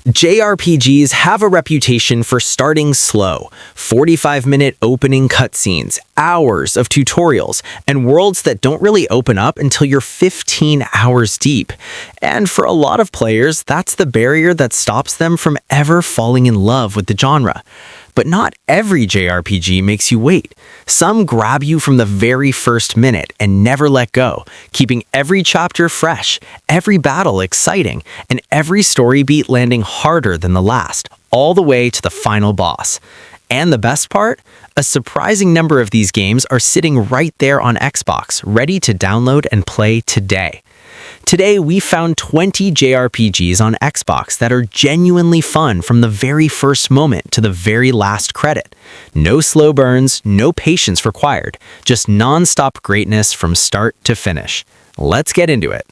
JRPGs have a reputation for starting slow, 45-minute opening cutscenes, hours of tutorials, and worlds that don't really open up until you're 15 hours deep. And for a lot of players, that's the barrier that stops them from ever falling in love with the genre. But not every JRPG makes you wait. Some grab you from the very first minute and never let go, keeping every chapter fresh, every battle exciting, and every story beat landing harder than the last, all the way to the final boss. And the best part? A surprising number of these games are sitting right there on Xbox, ready to download and play today. Today, we found 20 JRPGs on Xbox that are genuinely fun from the very first moment to the very last credit. No slow burns, no patience required, just non-stop greatness from start to finish. Let's get into it.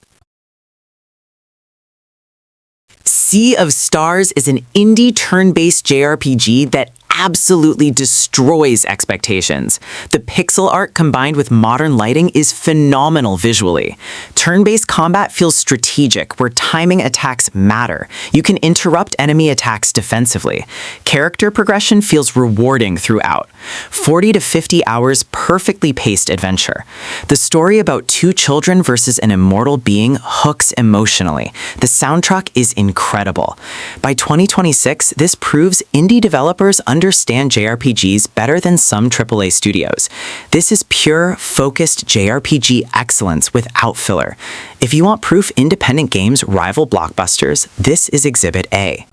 Sea of Stars is an indie turn-based JRPG that absolutely destroys expectations. The pixel art combined with modern lighting is phenomenal visually. Turn-based combat feels strategic, where timing attacks matter. You can interrupt enemy attacks defensively. Character progression feels rewarding throughout. 40 to 50 hours perfectly paced adventure. The story about two children versus an immortal being hooks emotionally. The soundtrack is incredible. By 2026, this proves indie developers understand JRPGs better than some AAA studios. This is pure, focused JRPG excellence without filler. If you want proof independent games rival blockbusters, this is Exhibit A.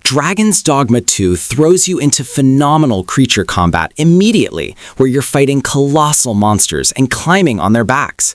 Dragon's Dogma 2 throws you into phenomenal creature combat immediately, where you're fighting colossal monsters and climbing on their backs.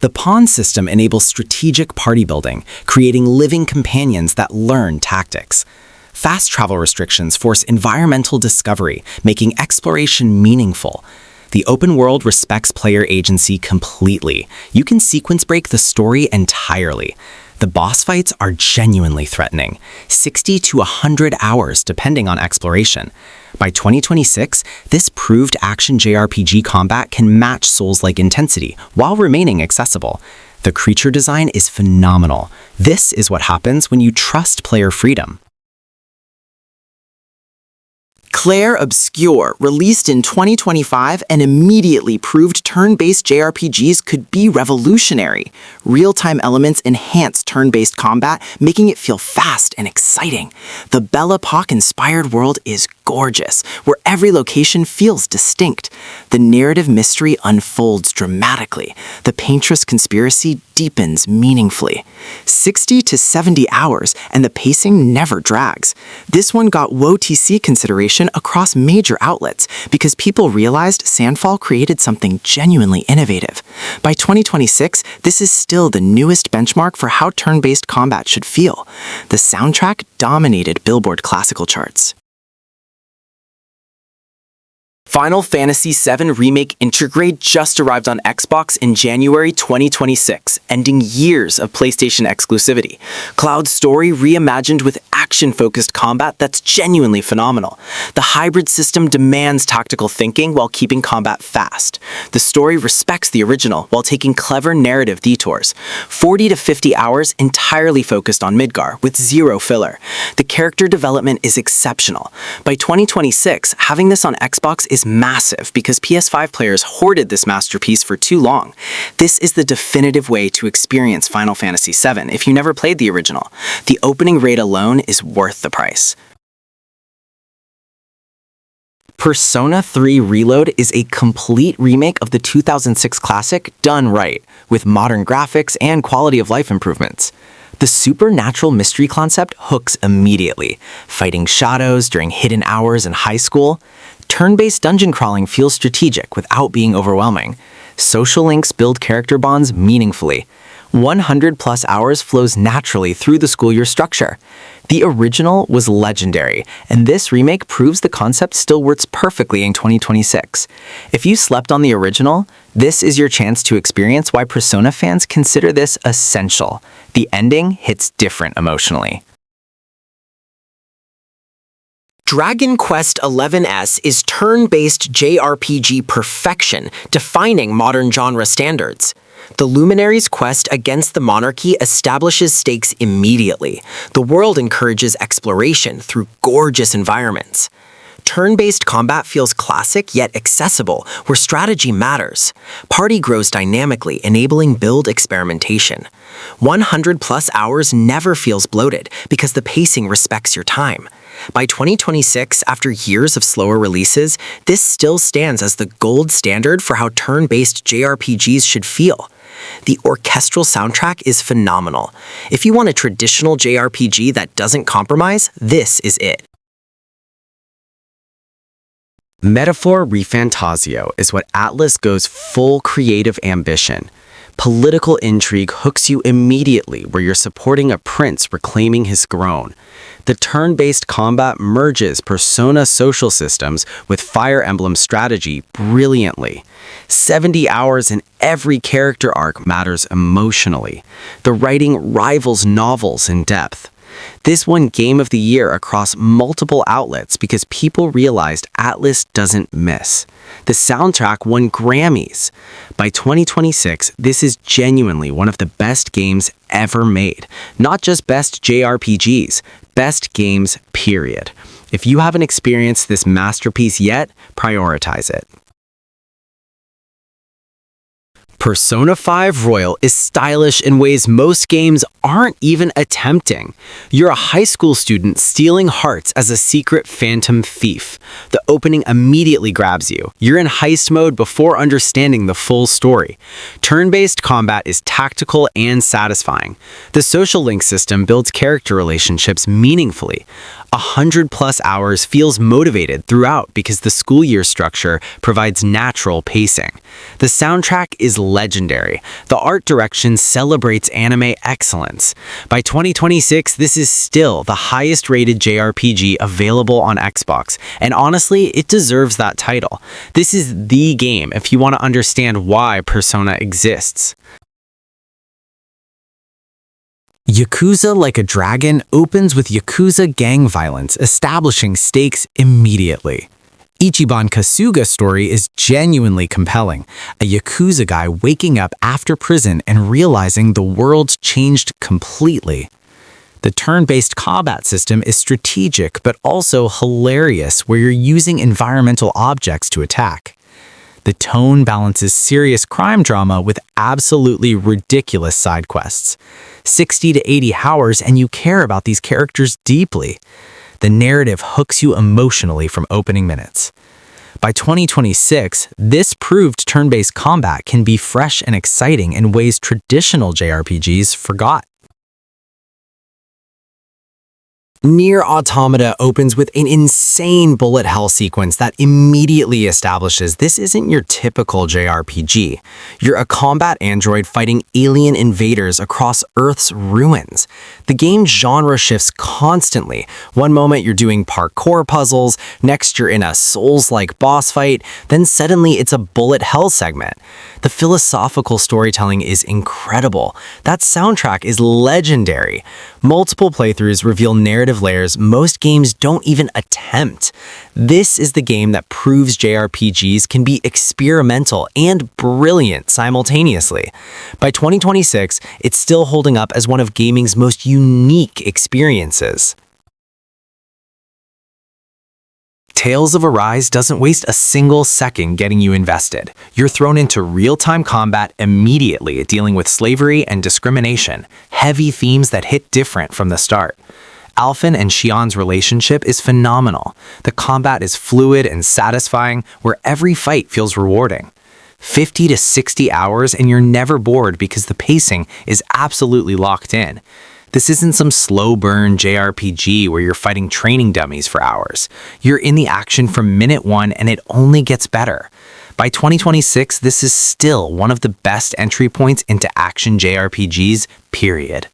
The pawn system enables strategic party building, creating living companions that learn tactics. Fast travel restrictions force environmental discovery, making exploration meaningful. The open world respects player agency completely. You can sequence break the story entirely. The boss fights are genuinely threatening, 60 to 100 hours depending on exploration. By 2026, this proved action JRPG combat can match Souls-like intensity while remaining accessible. The creature design is phenomenal. This is what happens when you trust player freedom. Clair Obscur, released in 2025 and immediately proved turn-based JRPGs could be revolutionary. Real-time elements enhance turn-based combat, making it feel fast and exciting. The Belle Epoque-inspired world is gorgeous, where every location feels distinct. The narrative mystery unfolds dramatically. The Paintress conspiracy deepens meaningfully. 60 to 70 hours, and the pacing never drags. This one got WOTC consideration across major outlets because people realized Sandfall created something genuinely innovative. By 2026, this is still the newest benchmark for how turn-based combat should feel. The soundtrack dominated Billboard classical charts. Final Fantasy VII Remake Intergrade just arrived on Xbox in January 2026, ending years of PlayStation exclusivity. Cloud's story reimagined with action-focused combat that's genuinely phenomenal. The hybrid system demands tactical thinking while keeping combat fast. The story respects the original while taking clever narrative detours. 40 to 50 hours entirely focused on Midgar, with zero filler. The character development is exceptional. By 2026, having this on Xbox is massive because PS5 players hoarded this masterpiece for too long. This is the definitive way to experience Final Fantasy VII if you never played the original. The opening raid alone is worth the price. Persona 3 Reload is a complete remake of the 2006 classic done right, with modern graphics and quality of life improvements. The supernatural mystery concept hooks immediately. Fighting shadows during hidden hours in high school. Turn-based dungeon crawling feels strategic without being overwhelming. Social links build character bonds meaningfully. 100+ hours flows naturally through the school year structure. The original was legendary, and this remake proves the concept still works perfectly in 2026. If you slept on the original, this is your chance to experience why Persona fans consider this essential. The ending hits different emotionally. Dragon Quest XI's is turn-based JRPG perfection, defining modern genre standards. The Luminaries' quest against the monarchy establishes stakes immediately. The world encourages exploration through gorgeous environments. Turn-based combat feels classic yet accessible, where strategy matters. Party grows dynamically, enabling build experimentation. 100+ hours never feels bloated because the pacing respects your time. By 2026, after years of slower releases, this still stands as the gold standard for how turn-based JRPGs should feel. The orchestral soundtrack is phenomenal. If you want a traditional JRPG that doesn't compromise, this is it. Metaphor Refantasio is what Atlas goes full creative ambition. Political intrigue hooks you immediately where you're supporting a prince reclaiming his throne. The turn-based combat merges Persona social systems with Fire Emblem strategy brilliantly. 70 hours in every character arc matters emotionally. The writing rivals novels in depth. This won Game of the Year across multiple outlets because people realized Atlas doesn't miss. The soundtrack won Grammys. By 2026, this is genuinely one of the best games ever made. Not just best JRPGs, best games, period. If you haven't experienced this masterpiece yet, prioritize it. Persona 5 Royal is stylish in ways most games aren't even attempting. You're a high school student stealing hearts as a secret phantom thief. The opening immediately grabs you. You're in heist mode before understanding the full story. Turn-based combat is tactical and satisfying. The social link system builds character relationships meaningfully. 100+ hours feels motivated throughout because the school year structure provides natural pacing. The soundtrack is legendary. The art direction celebrates anime excellence. By 2026, this is still the highest rated JRPG available on Xbox, and honestly, it deserves that title. This is the game if you want to understand why Persona exists. Yakuza Like a Dragon opens with Yakuza gang violence, establishing stakes immediately. Ichiban Kasuga's story is genuinely compelling, a Yakuza guy waking up after prison and realizing the world's changed completely. The turn-based combat system is strategic but also hilarious, where you're using environmental objects to attack. The tone balances serious crime drama with absolutely ridiculous side quests. 60 to 80 hours and you care about these characters deeply. The narrative hooks you emotionally from opening minutes. By 2026, this proved turn-based combat can be fresh and exciting in ways traditional JRPGs forgot. Nier Automata opens with an insane bullet hell sequence that immediately establishes this isn't your typical JRPG. You're a combat android fighting alien invaders across Earth's ruins. The game's genre shifts constantly. One moment you're doing parkour puzzles, next you're in a Souls-like boss fight, then suddenly it's a bullet hell segment. The philosophical storytelling is incredible. That soundtrack is legendary. Multiple playthroughs reveal narrative layers most games don't even attempt. This is the game that proves JRPGs can be experimental and brilliant simultaneously. By 2026, it's still holding up as one of gaming's most unique experiences. Tales of Arise doesn't waste a single second getting you invested. You're thrown into real-time combat immediately, dealing with slavery and discrimination, heavy themes that hit different from the start. Alphen and Xion's relationship is phenomenal. The combat is fluid and satisfying, where every fight feels rewarding. 50 to 60 hours and you're never bored because the pacing is absolutely locked in. This isn't some slow burn JRPG where you're fighting training dummies for hours. You're in the action from minute one and it only gets better. By 2026, this is still one of the best entry points into action JRPGs, period.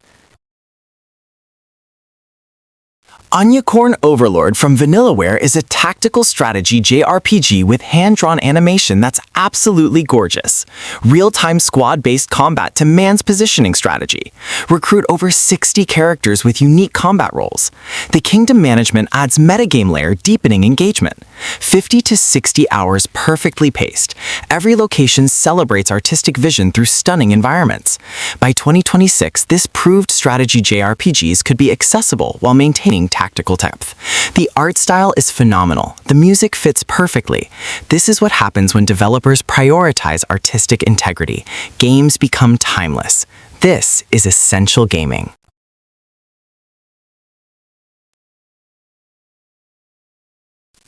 Onicorn Overlord from Vanillaware is a tactical strategy JRPG with hand-drawn animation that's absolutely gorgeous. Real-time squad-based combat demands positioning strategy. Recruit over 60 characters with unique combat roles. The kingdom management adds metagame layer deepening engagement. 50 to 60 hours perfectly paced. Every location celebrates artistic vision through stunning environments. By 2026, this proved strategy JRPGs could be accessible while maintaining tactical depth. The art style is phenomenal. The music fits perfectly. This is what happens when developers prioritize artistic integrity. Games become timeless. This is essential gaming.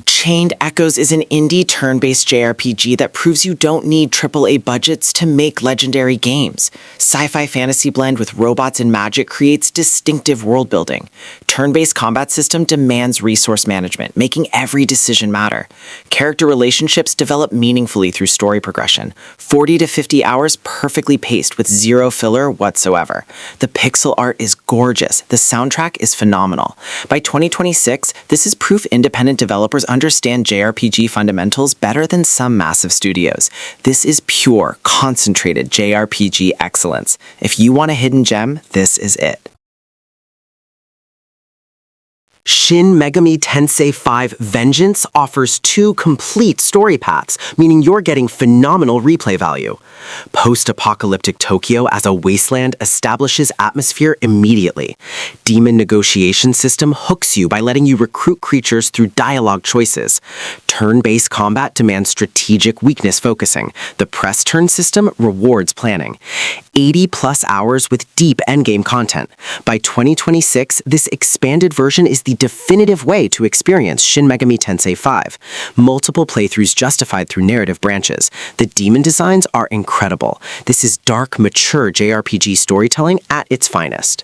Chained Echoes is an indie turn-based JRPG that proves you don't need AAA budgets to make legendary games. Sci-fi fantasy blend with robots and magic creates distinctive world building. Turn-based combat system demands resource management, making every decision matter. Character relationships develop meaningfully through story progression. 40 to 50 hours perfectly paced with zero filler whatsoever. The pixel art is gorgeous. The soundtrack is phenomenal. By 2026, this is proof independent developers understand JRPG fundamentals better than some massive studios. This is pure, concentrated JRPG excellence. If you want a hidden gem, this is it. Shin Megami Tensei 5 Vengeance offers 2 complete story paths, meaning you're getting phenomenal replay value. Post-apocalyptic Tokyo as a wasteland establishes atmosphere immediately. Demon negotiation system hooks you by letting you recruit creatures through dialogue choices. Turn-based combat demands strategic weakness focusing. The press turn system rewards planning. 80+ hours with deep endgame content. By 2026, this expanded version is the definitive way to experience Shin Megami Tensei 5. Multiple playthroughs justified through narrative branches. The demon designs are incredible. This is dark, mature JRPG storytelling at its finest.